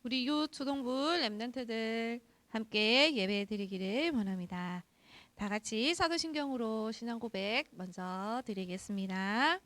우리 유초동부 랩런트들 함께 예배 드리기를 원합니다. 다 같이 사도신경으로 신앙 고백 먼저 드리겠습니다.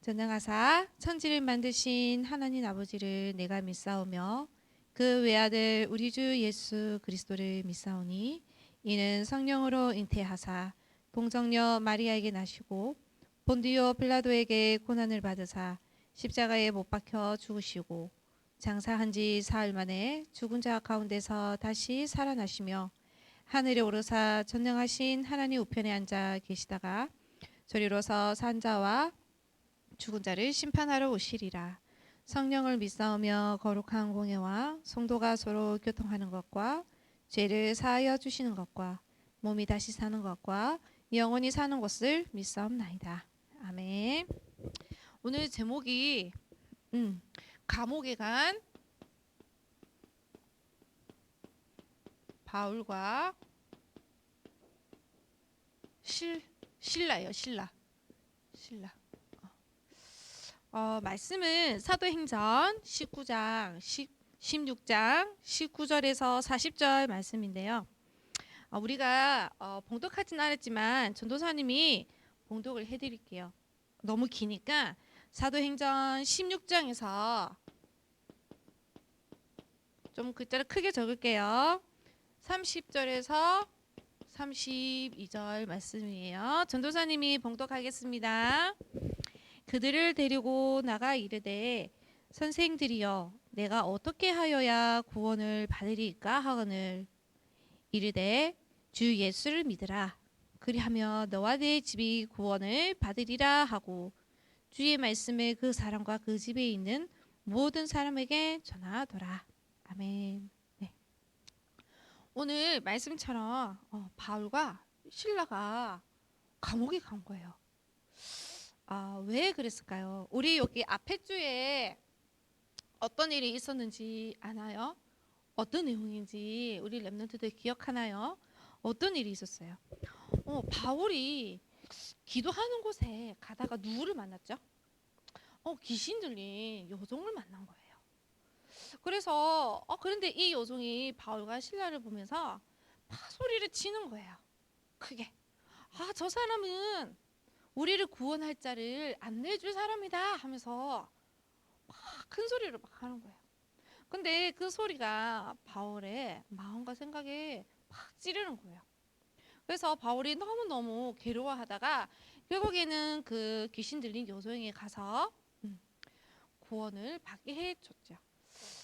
전능하사 천지를 만드신 하나님 아버지를 내가 믿사오며 그 외아들 우리 주 예수 그리스도를 믿사오니 이는 성령으로 잉태하사 동정녀 마리아에게 나시고 본디오 빌라도에게 고난을 받으사 십자가에 못 박혀 죽으시고 장사한 지 사흘 만에 죽은 자 가운데서 다시 살아나시며 하늘에 오르사 전능하신 하나님 우편에 앉아 계시다가 저리로서 산 자와 죽은 자를 심판하러 오시리라. 성령을 믿사오며 거룩한 공예와 성도가 서로 교통하는 것과 죄를 사하여 주시는 것과 몸이 다시 사는 것과 영원히 사는 것을 믿사옵나이다. 아멘. 오늘 제목이 감옥에 간 바울과 신라예요. 신라. 말씀은 사도행전 19장 16장 19절에서 40절 말씀인데요. 우리가 봉독하진 않았지만 전도사님이 봉독을 해드릴게요. 너무 기니까 사도행전 16장에서 좀 글자를 크게 적을게요. 30절에서 32절 말씀이에요. 전도사님이 봉독하겠습니다. 그들을 데리고 나가 이르되 선생들이여 내가 어떻게 하여야 구원을 받으리까 하거늘 이르되 주 예수를 믿으라 그리하며 너와 네 집이 구원을 받으리라 하고 주의 말씀을 그 사람과 그 집에 있는 모든 사람에게 전하더라. 아멘. 네. 오늘 말씀처럼 바울과 실라가 감옥에 간 거예요. 왜 그랬을까요? 우리 여기 앞에 주에 어떤 일이 있었는지 아나요? 어떤 내용인지 우리 랩런트들 기억하나요? 어떤 일이 있었어요? 바울이 기도하는 곳에 가다가 누구를 만났죠? 귀신 들린 여종을 만난 거예요. 그래서 그런데 이 여종이 바울과 신라를 보면서 막 소리를 치는 거예요. 크게. 저 사람은 우리를 구원할 자를 안내해줄 사람이다 하면서 막 큰 소리를 막 하는 거예요. 근데 그 소리가 바울의 마음과 생각에 막 찌르는 거예요. 그래서 바울이 너무너무 괴로워하다가 결국에는 그 귀신 들린 여종에게 가서 구원을 받게 해줬죠.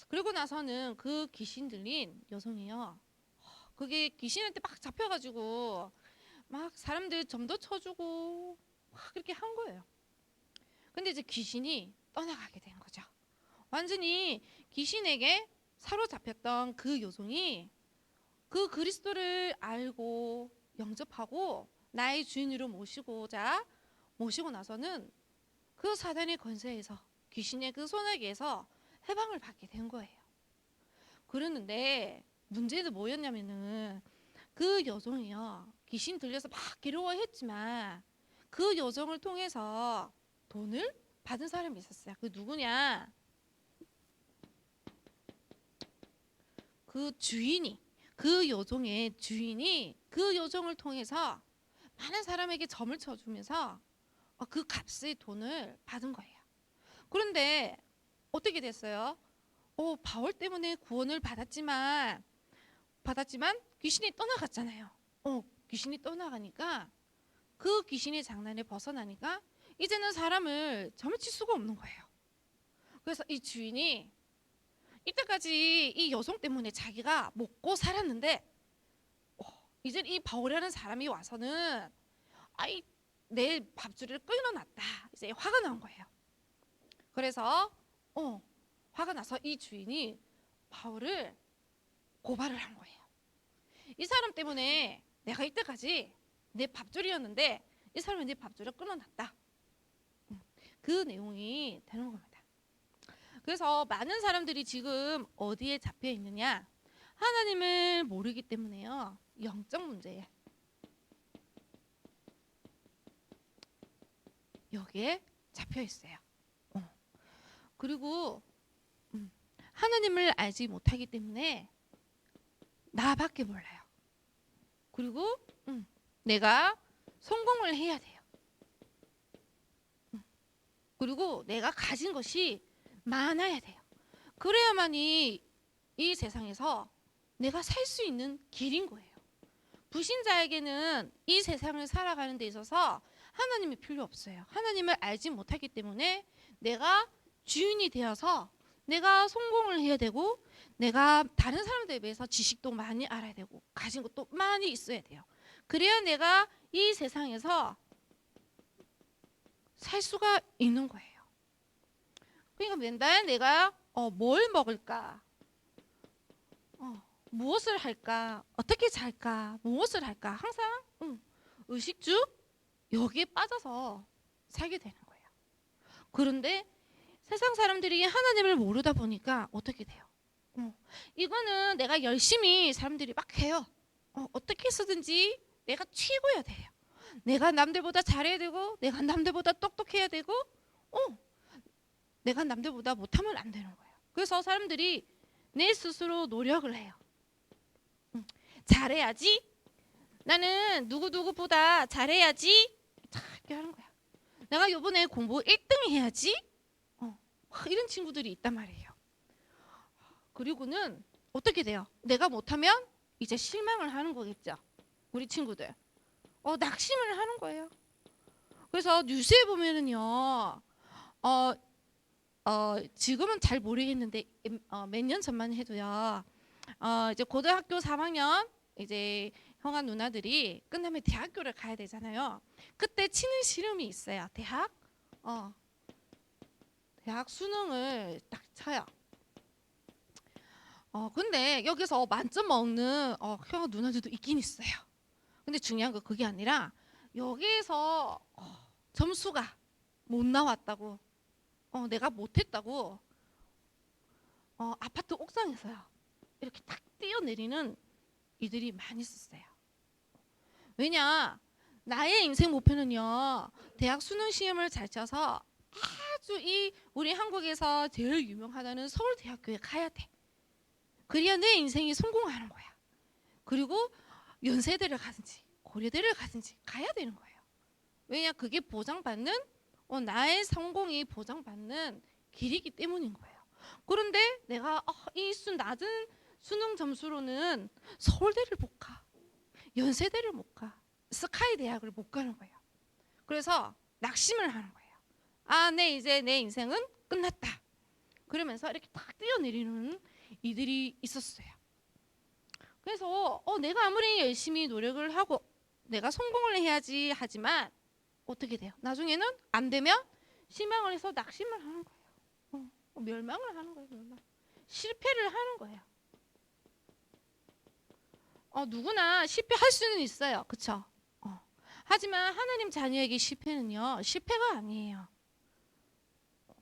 그리고 나서는 그 귀신 들린 여성이요. 그게 귀신한테 막 잡혀가지고 막 사람들 점도 쳐주고 막 그렇게 한 거예요. 근데 이제 귀신이 떠나가게 된 거죠. 완전히 귀신에게 사로잡혔던 그 여종이 그 그리스도를 알고 영접하고 나의 주인으로 모시고 나서는 그 사단의 권세에서 귀신의 그 손에게서 해방을 받게 된 거예요. 그랬는데 문제는 뭐였냐면은 그 여종이요 귀신 들려서 막 괴로워했지만 그 여종을 통해서 돈을 받은 사람이 있었어요. 그 누구냐? 그 여종의 주인이 그 여종을 통해서 많은 사람에게 점을 쳐주면서 그 값의 돈을 받은 거예요. 그런데 어떻게 됐어요? 바울 때문에 구원을 받았지만 귀신이 떠나갔잖아요. 귀신이 떠나가니까 그 귀신의 장난에 벗어나니까 이제는 사람을 점을 칠 수가 없는 거예요. 그래서 이 주인이 이때까지 이 여성 때문에 자기가 먹고 살았는데 이제 이 바울이라는 사람이 와서는 내 밥줄을 끊어놨다. 이제 화가 난 거예요. 그래서 화가 나서 이 주인이 바울을 고발을 한 거예요. 이 사람 때문에 내가 이때까지 내 밥줄이었는데 이 사람이 내 밥줄을 끊어놨다. 그 내용이 되는 겁니다. 그래서 많은 사람들이 지금 어디에 잡혀 있느냐? 하나님을 모르기 때문에요. 영적 문제에 여기에 잡혀 있어요. 그리고 하나님을 알지 못하기 때문에 나밖에 몰라요. 그리고 내가 성공을 해야 돼요. 그리고 내가 가진 것이 많아야 돼요. 그래야만이 이 세상에서 내가 살 수 있는 길인 거예요. 불신자에게는 이 세상을 살아가는 데 있어서 하나님이 필요 없어요. 하나님을 알지 못하기 때문에 내가 주인이 되어서 내가 성공을 해야 되고, 내가 다른 사람들에 비해서 지식도 많이 알아야 되고, 가진 것도 많이 있어야 돼요. 그래야 내가 이 세상에서 살 수가 있는 거예요. 그러니까 맨날 내가 뭘 먹을까, 무엇을 할까, 어떻게 살까, 무엇을 할까, 항상 의식주 여기에 빠져서 살게 되는 거예요. 그런데 세상 사람들이 하나님을 모르다 보니까 어떻게 돼요? 이거는 내가 열심히 사람들이 막 해요. 어떻게 쓰든지 내가 최고여야 돼요. 내가 남들보다 잘해야 되고, 내가 남들보다 똑똑해야 되고, 내가 남들보다 못하면 안 되는 거예요. 그래서 사람들이 내 스스로 노력을 해요. 잘해야지. 나는 누구보다 잘해야지. 이렇게 하는 거야. 내가 이번에 공부 1등 해야지. 이런 친구들이 있단 말이에요. 그리고는 어떻게 돼요? 내가 못하면 이제 실망을 하는 거겠죠. 우리 친구들. 낙심을 하는 거예요. 그래서 뉴스에 보면은요. 지금은 잘 모르겠는데 몇 년 전만 해도요. 이제 고등학교 3학년 이제 형아 누나들이 끝나면 대학교를 가야 되잖아요. 그때 치는 시름이 있어요. 대학 수능을 딱 쳐요. 근데 여기서 만점 먹는 형아 누나들도 있긴 있어요. 근데 중요한 건 그게 아니라 여기에서 점수가 못 나왔다고, 내가 못했다고, 아파트 옥상에서요 이렇게 딱 뛰어내리는 이들이 많이 있었어요. 왜냐, 나의 인생 목표는요, 대학 수능 시험을 잘 쳐서 아주 우리 한국에서 제일 유명하다는 서울대학교에 가야 돼. 그래야 내 인생이 성공하는 거야. 그리고 연세대를 가든지 고려대를 가든지 가야 되는 거예요. 왜냐, 그게 보장받는, 나의 성공이 보장받는 길이기 때문인 거예요. 그런데 내가 이 낮은 수능 점수로는 서울대를 못 가, 연세대를 못 가, 스카이 대학을 못 가는 거예요. 그래서 낙심을 하는 거예요. 이제 내 인생은 끝났다. 그러면서 이렇게 탁 뛰어내리는 이들이 있었어요. 그래서 내가 아무리 열심히 노력을 하고 내가 성공을 해야지 하지만 어떻게 돼요? 나중에는 안 되면 실망을 해서 낙심을 하는 거예요. 멸망을 하는 거예요. 멸망. 실패를 하는 거예요. 누구나 실패할 수는 있어요. 그렇죠? 하지만 하나님 자녀에게 실패는요, 실패가 아니에요.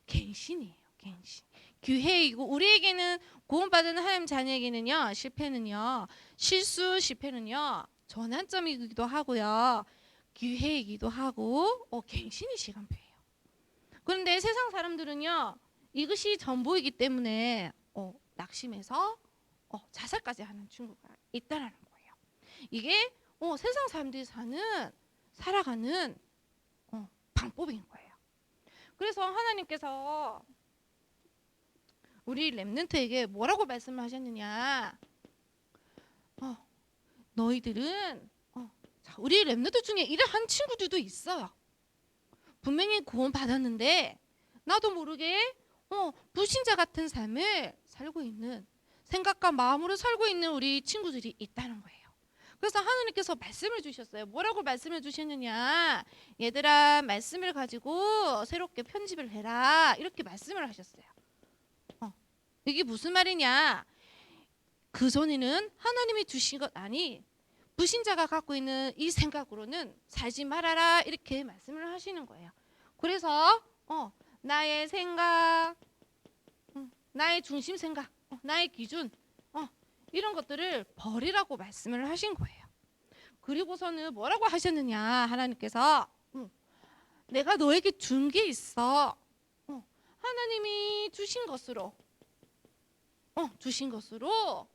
갱신이에요. 갱신. 기회이고, 우리에게는 구원받은 하나님 자녀에게는요, 실패는요, 실패는요 전환점이기도 하고요, 기회이기도 하고, 갱신이 시간표예요. 그런데 세상 사람들은요, 이것이 전부이기 때문에 낙심해서 자살까지 하는 친구가 있다라는 거예요. 이게 세상 사람들이 살아가는 방법인 거예요. 그래서 하나님께서 우리 렘넌트에게 뭐라고 말씀을 하셨느냐? 너희들은 우리 렘넌트 중에 일을 한 친구들도 있어요. 분명히 구원 받았는데 나도 모르게 불신자 같은 삶을 살고 있는, 생각과 마음으로 살고 있는 우리 친구들이 있다는 거예요. 그래서 하나님께서 말씀을 주셨어요. 뭐라고 말씀을 주셨느냐? 얘들아, 말씀을 가지고 새롭게 편집을 해라. 이렇게 말씀을 하셨어요. 이게 무슨 말이냐? 그전에는 하나님이 주신 것 아니, 불신자가 갖고 있는 이 생각으로는 살지 말아라, 이렇게 말씀을 하시는 거예요. 그래서 나의 생각, 나의 중심 생각, 나의 기준, 이런 것들을 버리라고 말씀을 하신 거예요. 그리고서는 뭐라고 하셨느냐? 하나님께서 내가 너에게 준 게 있어. 하나님이 주신 것으로 주신 것으로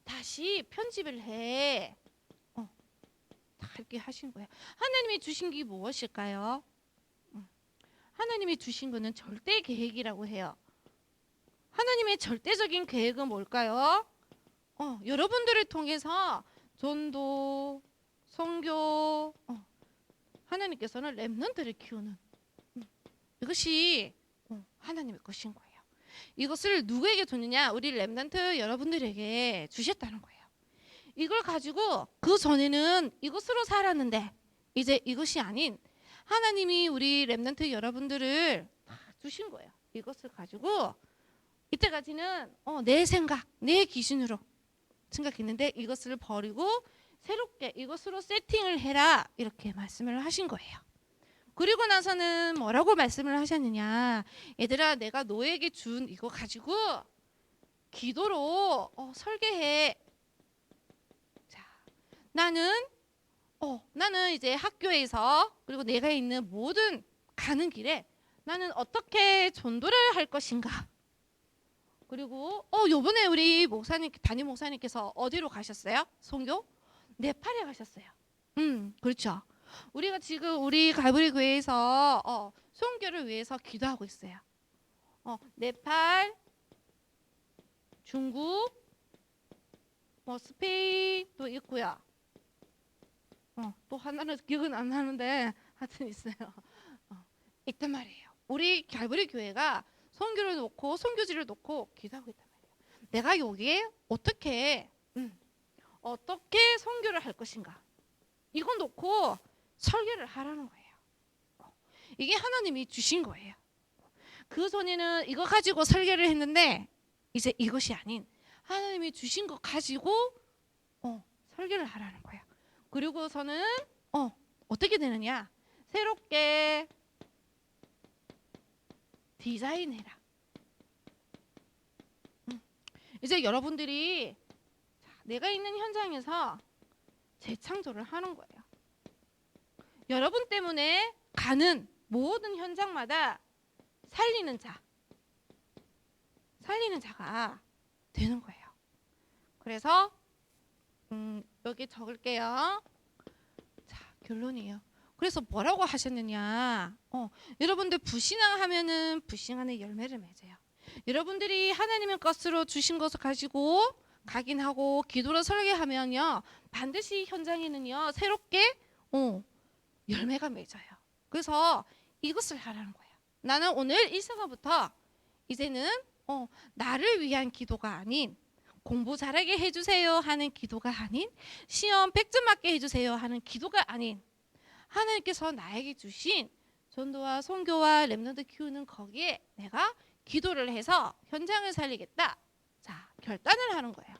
다시 편집을 해. 다 이렇게 하신 거예요. 하나님이 주신 게 무엇일까요? 하나님이 주신 거는 절대 계획이라고 해요. 하나님의 절대적인 계획은 뭘까요? 여러분들을 통해서 전도, 선교, 하나님께서는 렘넌트를 키우는 이것이 하나님의 것인 거예요. 이것을 누구에게 줬느냐? 우리 렘넌트 여러분들에게 주셨다는 거예요. 이걸 가지고 그 전에는 이것으로 살았는데 이제 이것이 아닌 하나님이 우리 렘넌트 여러분들을 다 주신 거예요. 이것을 가지고 이때까지는 내 생각, 내 기준으로 생각했는데 이것을 버리고 새롭게 이것으로 세팅을 해라 이렇게 말씀을 하신 거예요. 그리고 나서는 뭐라고 말씀을 하셨느냐? 얘들아, 내가 너에게 준 이거 가지고 기도로 설계해. 자, 나는 이제 학교에서 그리고 내가 있는 모든 가는 길에 나는 어떻게 전도를 할 것인가? 그리고 요번에 우리 목사님 담임 목사님께서 어디로 가셨어요? 선교? 네팔에 가셨어요. 그렇죠. 우리가 지금 우리 갈보리 교회에서 선교를 위해서 기도하고 있어요. 네팔, 중국, 스페인도 있고요. 또 하나는 기억은 안 나는데 하여튼 있어요. 있단 말이에요. 우리 갈보리 교회가 선교를 놓고 선교지를 놓고 기도하고 있단 말이에요. 내가 여기에 어떻게 선교를 할 것인가? 이거 놓고 설계를 하라는 거예요. 이게 하나님이 주신 거예요. 그 전에는 이거 가지고 설계를 했는데 이제 이것이 아닌 하나님이 주신 거 가지고 설계를 하라는 거예요. 그리고서는 어떻게 되느냐? 새롭게 디자인해라. 이제 여러분들이 내가 있는 현장에서 재창조를 하는 거예요. 여러분 때문에 가는 모든 현장마다 살리는 자가 되는 거예요. 그래서 여기 적을게요. 자, 결론이에요. 그래서 뭐라고 하셨느냐? 여러분들 불신앙하면은 불신앙의 열매를 맺어요. 여러분들이 하나님의 것으로 주신 것을 가지고 각인하고 기도로 설계하면요, 반드시 현장에는요 새롭게 열매가 맺어요. 그래서 이것을 하라는 거예요. 나는 오늘 이 시간부터 이제는 나를 위한 기도가 아닌 공부 잘하게 해주세요 하는 기도가 아닌 시험 100점 맞게 해주세요 하는 기도가 아닌 하나님께서 나에게 주신 전도와 선교와 렘넌트 키우는 거기에 내가 기도를 해서 현장을 살리겠다. 자, 결단을 하는 거예요.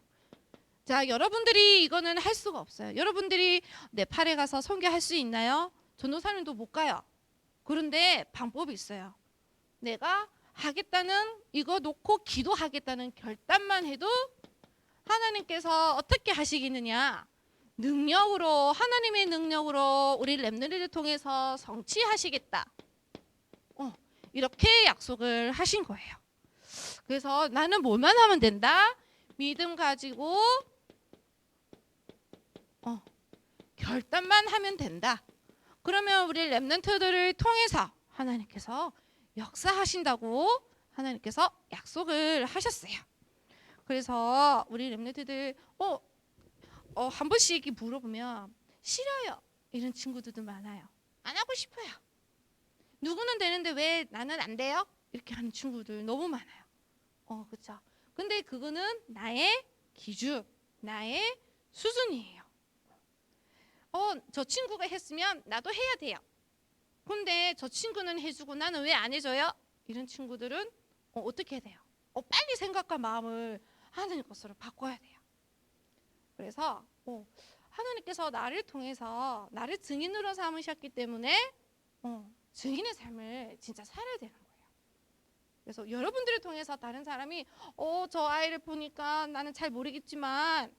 자, 여러분들이 이거는 할 수가 없어요. 여러분들이 네팔에 가서 선교할 수 있나요? 전도사님도 못 가요. 그런데 방법이 있어요. 내가 하겠다는 이거 놓고 기도하겠다는 결단만 해도 하나님께서 어떻게 하시겠느냐? 능력으로 하나님의 능력으로 우리 렘넌트를 통해서 성취하시겠다. 이렇게 약속을 하신 거예요. 그래서 나는 뭐만 하면 된다? 믿음 가지고 결단만 하면 된다. 그러면 우리 렘넌트들을 통해서 하나님께서 역사하신다고 하나님께서 약속을 하셨어요. 그래서 우리 렘넌트들 한 번씩 물어보면 싫어요 이런 친구들도 많아요. 안 하고 싶어요. 누구는 되는데 왜 나는 안 돼요? 이렇게 하는 친구들 너무 많아요. 그렇죠. 근데 그거는 나의 기준, 나의 수준이에요. 저 친구가 했으면 나도 해야 돼요. 근데 저 친구는 해주고 나는 왜 안 해줘요? 이런 친구들은 어떻게 해야 돼요? 빨리 생각과 마음을 하나님 것으로 바꿔야 돼요. 그래서 하나님께서 나를 통해서 나를 증인으로 삼으셨기 때문에 증인의 삶을 진짜 살아야 되는 거예요. 그래서 여러분들을 통해서 다른 사람이 저 아이를 보니까 나는 잘 모르겠지만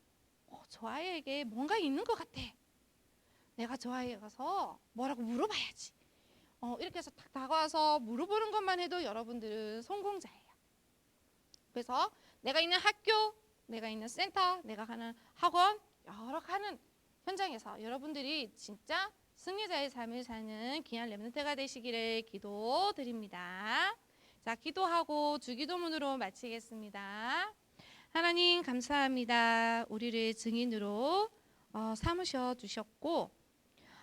저 아이에게 뭔가 있는 것 같아. 내가 저 아이에 가서 뭐라고 물어봐야지. 이렇게 해서 딱 다가와서 물어보는 것만 해도 여러분들은 성공자예요. 그래서 내가 있는 학교, 내가 있는 센터, 내가 가는 학원, 여러 가는 현장에서 여러분들이 진짜 승리자의 삶을 사는 귀한 렘넌트가 되시기를 기도드립니다. 자, 기도하고 주기도문으로 마치겠습니다. 하나님 감사합니다. 우리를 증인으로 삼으셔 주셨고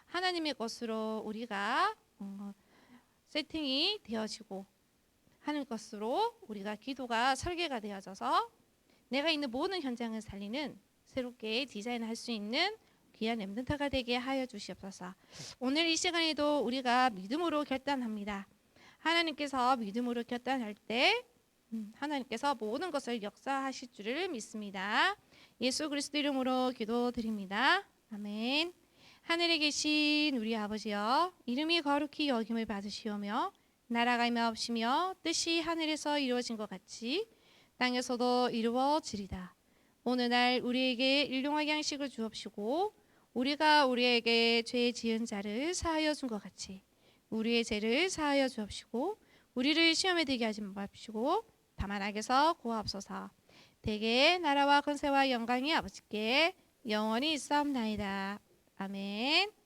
하나님의 것으로 우리가 세팅이 되어지고 하는 것으로 우리가 기도가 설계가 되어져서 내가 있는 모든 현장을 살리는 새롭게 디자인할 수 있는 귀한 렘넌트가 되게 하여 주시옵소서. 오늘 이 시간에도 우리가 믿음으로 결단합니다. 하나님께서 믿음으로 결단할 때 하나님께서 모든 것을 역사하실 줄을 믿습니다. 예수 그리스도 이름으로 기도드립니다. 아멘. 하늘에 계신 우리 아버지여, 이름이 거룩히 여김을 받으시오며 나라가 임하옵시며 뜻이 하늘에서 이루어진 것 같이 땅에서도 이루어지리다. 오늘날 우리에게 일용할 양식을 주옵시고 우리가 우리에게 죄 지은 자를 사하여 준 것 같이 우리의 죄를 사하여 주옵시고 우리를 시험에 들게 하지 마옵시고 다만 악에서 구하옵소서. 대개 나라와 권세와 영광이 아버지께 영원히 있사옵나이다. 아멘.